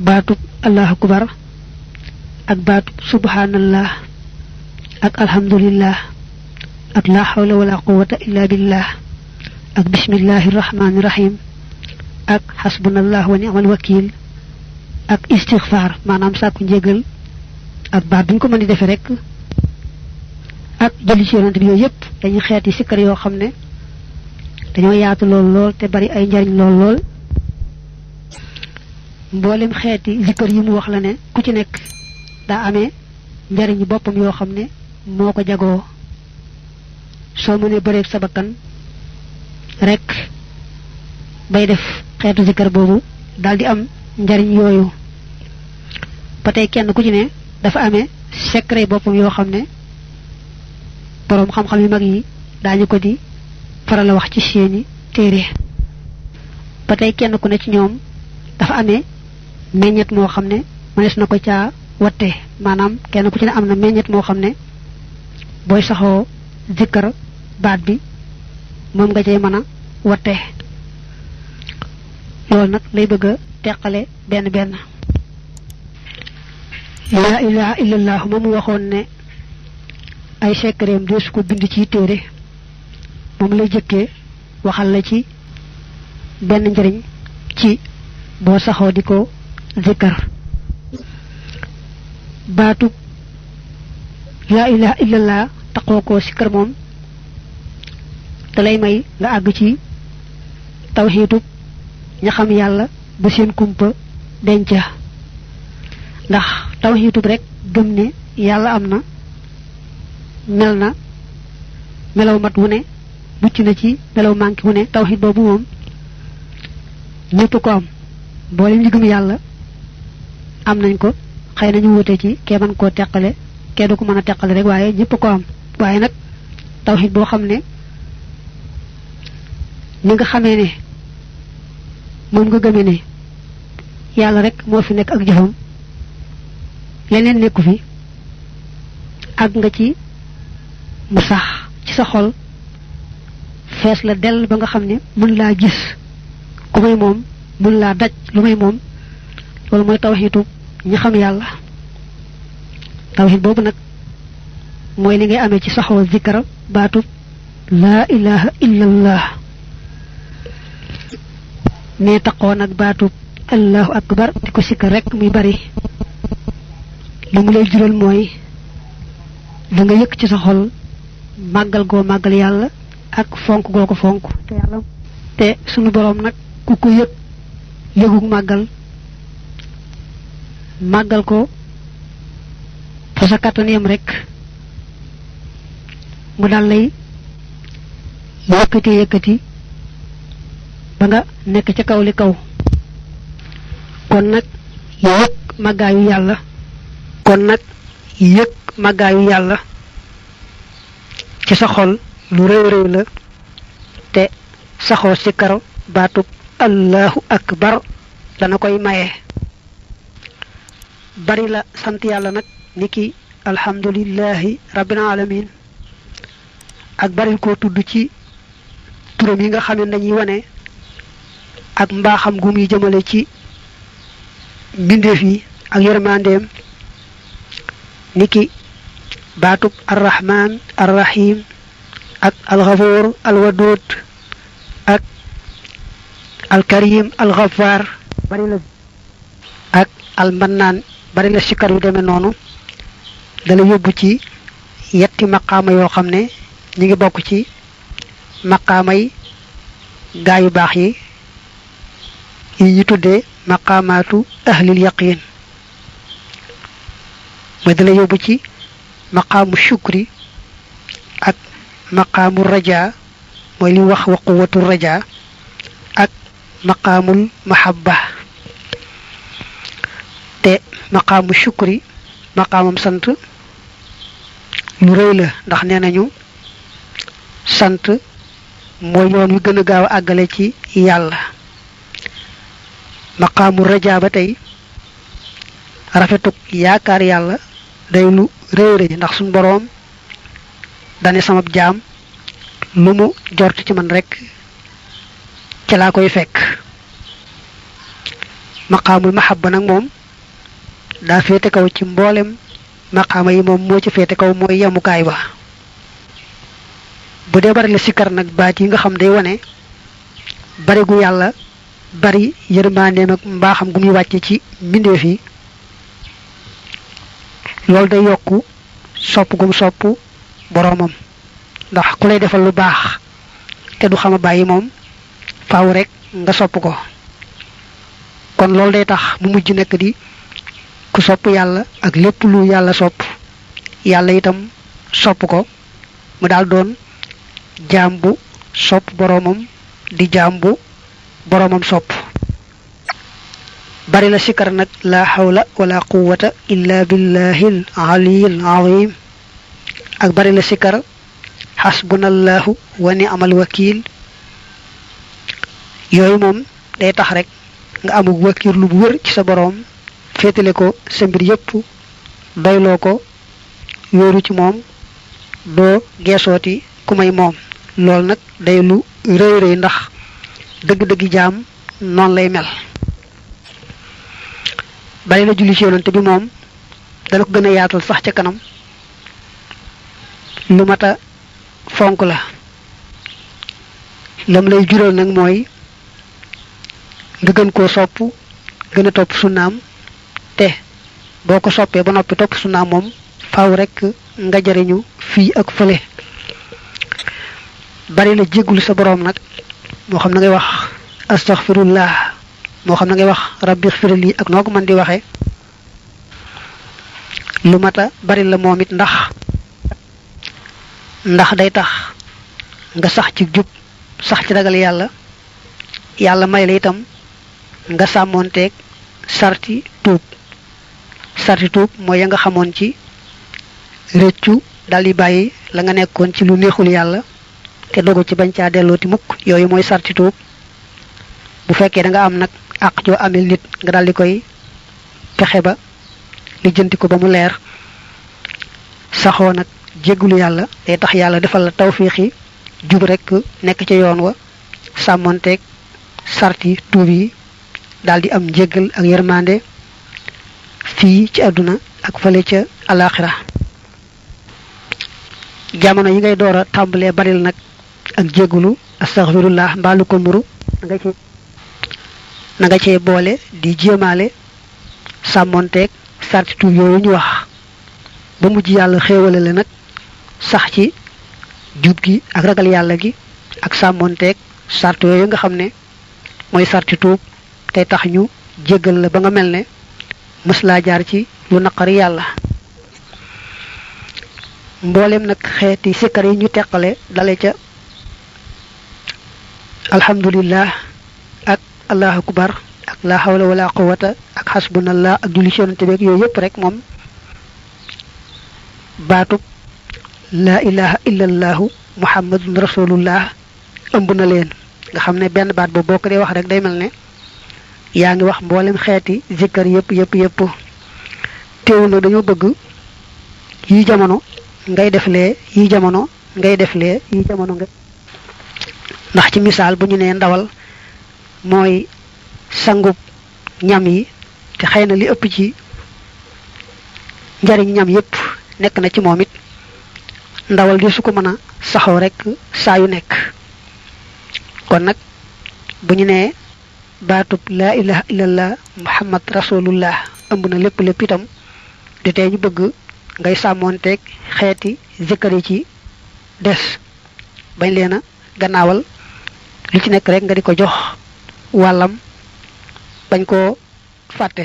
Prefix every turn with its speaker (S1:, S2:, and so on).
S1: baatub allahu akbar ak baatub subhanallah ak alhamdulillah ak la hawla wala quwwata illa billah ak bismillahir rahmanir rahim ak hasbunallahu wa ni'mal wakil ak istighfar manam sakku njégal ak baat buñ ko mëni défé rek ak jëli ci yonent bi yoy yépp dañu xéeti sikkar yo xamné dañoo yaatu lool te bari ay njariñ lool mboolem xéeti zikkar yi mu wax la né ku ci nekk da amé njariñ bopam yo xamné moko jago so mëne bëreek sa bakkan rek bay def xéetu zikkar bobu daldi am njariñ yoyu patay kenn ku ci né dafa amé secret bopam yo xamné borom xam-xam yu mag yi dañu ko di faral wax ci seeni téré patay kenn ku ne ci ñoom dafa amé meññet mo xamné mënes na ko ca watte manam kenn ku ci ne amna meññet mo xamné boy saxo zikkar baat bi mom nga cey mëna watte lool nak lay bëgg tekkale ben la ilaha illallah mom waxon ne ay secretam des ko bind ci téré mom lay jëkke waxal la ci ben njariñ ci bo saxo diko zikkar baatu la ilaha illallah taqoko sikkar mom dalay may nga ag ci tawhidu ña xam yalla bu seen kumpa denca ndax tawhidu rek gëm ne yalla amna melna melaw mat wu ne bucc na ci melaw manki wu ne tawhid bobu mom ñepp ko am boole ñu gëm yalla am nañ ko xeyna ñu wote ci ke man ko tekkale ke du ko mëna tekkale rek waye ñepp ko am waye nak tawhid bo xamne ni nga xamé ne mom nga gëmé ne yalla rek mo fi nek ak jëfam leneen nekku fi ak nga ci mu sax ci sa xol fess la del ba nga xamne mën la gis ku may mom mën la daj lu may mom lolu moy tawhidu ñi xam yalla tawhid bobu nak moy li ngay amé ci saxo zikra baatu la ilaha illallah ne taqo nak baatu allahu akbar diko sikar rek muy bari limu lay jural moy da nga yëk ci sa xol magal go magal yalla ak fonk go ko fonk te yalla te sunu borom nak ku ko yëk yëguk magal ko fa sa kataniyam rek mu dal lay yëkëti ba nga nek ci kaw li kaw kon nak yëk magayu yalla ci sa xol lu rew la te saxo ci karo baatu allahu akbar dana koy maye bari la sant yalla nak niki alhamdulillahi rabbil alamin ak bari ko tuddu ci turam yi nga xamne dañuy wone ak mbaxam gum yi jëmele ci bindef yi ak yermandem niki baatub arrahman arrahim ak alghafur alwadud ak alkarim alghaffar bari la ak almannan bari la sikar yu deme nonu dala yobbu ci yetti maqama yo xamne ñi ngi bokku ci maqamay gaay yu bax yi ñu tuddé maqamatu ahlil yaqin ma dala yobbu ci maqamu shukri ak maqamu raja moy li wax wa quwwatu raja ak maqamul mahabba te maqamu shukri maqamam sant lu reey la ndax nenañu sant moy yoon wi gëna gaaw agalé ci yalla maqamu raja ba tay rafetuk yaakar yalla day lu reey ndax sun borom dané sama jaam lu mu jort ci man rek ci la koy fekk maqaamul mahabba nag moom daa féete kaw ci mboolem maqaama yi moom moo ci féete kaw mooy yemukaay ba bu dee bari la sikkar nag baat yi nga xam day wane bari gu yàlla bari yërmandeem ak mbaaxam gu muy wàcce ci mbindeef yi loolu day yokku sopp gum sopp boroomam ndax ku lay defal lu baax te du xama bàyyi moom faaw rek nga sopp ko kon loolu day tax mu mujj nekk di ku sopp yàlla ak lépp lu yàlla sopp yàlla itam sopp ko mu daal doon jaam bu sopp boroomam di jaam bu boroomam sopp bari la sikar nag la hawla wala quwwata illa billahil aliyil azim ak bari la sikar hasbunallahu wa ni'mal wakil yooyu moom day tax rek nga amug wakir lu bu wër ci sa boroom féetale ko sa mbir yépp doyloo ko wéeru ci moom doo geesooti ku may moom loolu nag day lu rëy rëy ndax dëgg-dëggi jaam noonu lay mel bari la julli ci yonante bi moom dana ko gën a yaatal sax ca kanam lu mata fonk la lam lay jural nag mooy nga gën koo sopp gën a topp sunnaam te boo ko soppee ba noppi topp sunnaam moom faaw rek nga jariñu fii ak fële bari la jéggul sa boroom nag moo xam na ngay wax astaghfirullah moo xam na ngay wax rabbi ighfirli ak noo ko mën di waxee lu mata bari la moom it ndax day tax nga sax ci jub sax ci ragal yàlla yàlla may la itam nga sàmmoonteeg sarti tuub mooy ya nga xamoon ci rëccu daldi bàyyi la nga nekkoon ci lu neexul yàlla te dogu ci bañ caa dellooti mukk yooyu mooy sarti tuub bu fekkee da nga am nag àq joo amel nit nga daldi koy fexe ba lijjanti ko ba mu leer saxoo nag jéggulu yàlla day tax yàlla defal la tawfiixi jub rek nekk ca yoon wa sàmmonteeg sarti tuub yi daldi am njéggal ak yërmande fii ci àdduna ak fële ca alaxira jamono yi ngay door a tàmbalee baril nag ak jéggulu astaghfirullah mbaalu ko nuru na nga cee boole di jéemaale sàmmonteeg sarti tuub yooyu ñu wax ba mujj yàlla xéewale la nag sax ci jub gi ak ragal yàlla gi ak sàmmonteeg sart yooyu nga xam ne mooy sarti tuub tey tax ñu jéggal la ba nga mel ne mës laa jaar ci lu naqari yàlla mboolem nag xeeti sikkar yi ñu teqale dale ca alhamdulillah ak allahu akbar ak la hawla wala quwwata ak hasbunallah ak julli ci yonante beeg yooyu yëpp rek moom baatub la ilaha illallahu muhammadun rasulullah ëmb na leen nga xam ne benn baat boobu boo ko dee wax rek day mel ne yaa ngi wax mboolem xeeti zikkar yëpp teewul nag dañoo bëgg yi jamono ngay deflee yi jamono ngay deflee yi jamono nga ndax ci misaal bu ñu nee ndawal mooy sangub ñam yi te xëy na li ëpp ci njariñ ñam yépp nekk na ci moom it ndawal di su ko mën a saxoo rek saa yu nekk kon nag bu ñu nee baatub laa ilaha illallah muhammad rasulullah ëmb na lépp itam di tey ñu bëgg ngay sàmmoonteeg xeeti zikkar yi ci des bañ leen a gannaawal lu ci nekk rek nga di ko jox wàllam bañ koo fàtte